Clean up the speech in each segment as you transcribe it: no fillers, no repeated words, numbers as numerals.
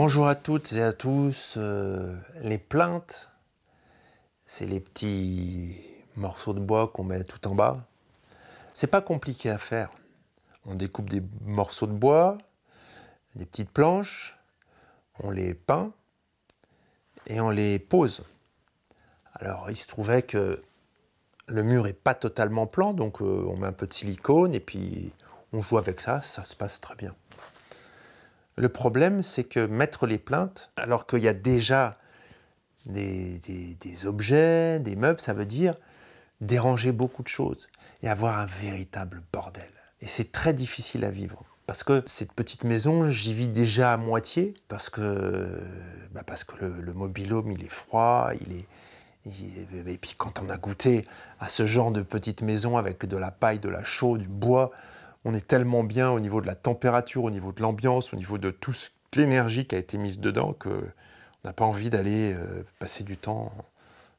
Bonjour à toutes et à tous. Les plaintes, c'est les petits morceaux de bois qu'on met tout en bas. C'est pas compliqué à faire. On découpe des morceaux de bois, des petites planches, on les peint et on les pose. Alors il se trouvait que le mur est pas totalement plan, donc on met un peu de silicone et puis on joue avec ça, ça se passe très bien. Le problème, c'est que mettre les plaintes, alors qu'il y a déjà des objets, des meubles, ça veut dire déranger beaucoup de choses et avoir un véritable bordel. Et c'est très difficile à vivre. Parce que cette petite maison, j'y vis déjà à moitié, parce que le mobil-home, il est froid, et puis quand on a goûté à ce genre de petite maison avec de la paille, de la chaux, du bois, on est tellement bien au niveau de la température, au niveau de l'ambiance, au niveau de toute l'énergie qui a été mise dedans qu'on n'a pas envie d'aller passer du temps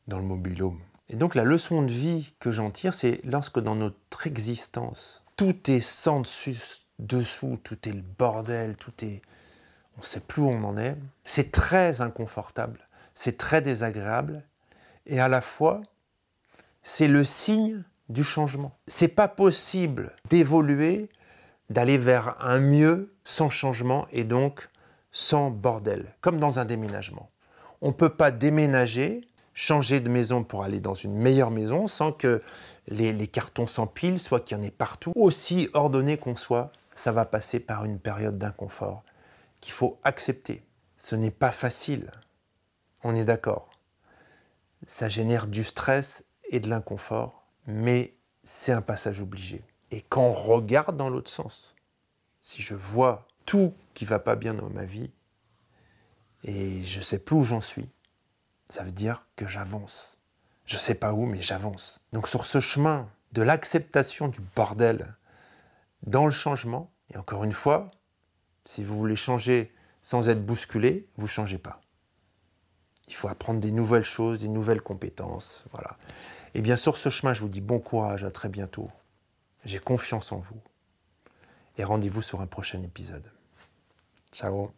dans le mobil-home. Et donc la leçon de vie que j'en tire, c'est lorsque dans notre existence, tout est sans dessus, dessous, tout est le bordel, on ne sait plus où on en est, c'est très inconfortable, c'est très désagréable, et à la fois, c'est le signe du changement. C'est pas possible d'évoluer, d'aller vers un mieux sans changement et donc sans bordel, comme dans un déménagement. On ne peut pas déménager, changer de maison pour aller dans une meilleure maison sans que les cartons s'empilent, soit qu'il y en ait partout. Aussi ordonné qu'on soit, ça va passer par une période d'inconfort qu'il faut accepter. Ce n'est pas facile, on est d'accord. Ça génère du stress et de l'inconfort, mais c'est un passage obligé. Et quand on regarde dans l'autre sens, si je vois tout qui ne va pas bien dans ma vie, et je ne sais plus où j'en suis, ça veut dire que j'avance. Je ne sais pas où, mais j'avance. Donc sur ce chemin de l'acceptation du bordel dans le changement, et encore une fois, si vous voulez changer sans être bousculé, vous ne changez pas. Il faut apprendre des nouvelles choses, des nouvelles compétences, voilà. Et bien sur ce chemin, je vous dis bon courage, à très bientôt. J'ai confiance en vous. Et rendez-vous sur un prochain épisode. Ciao.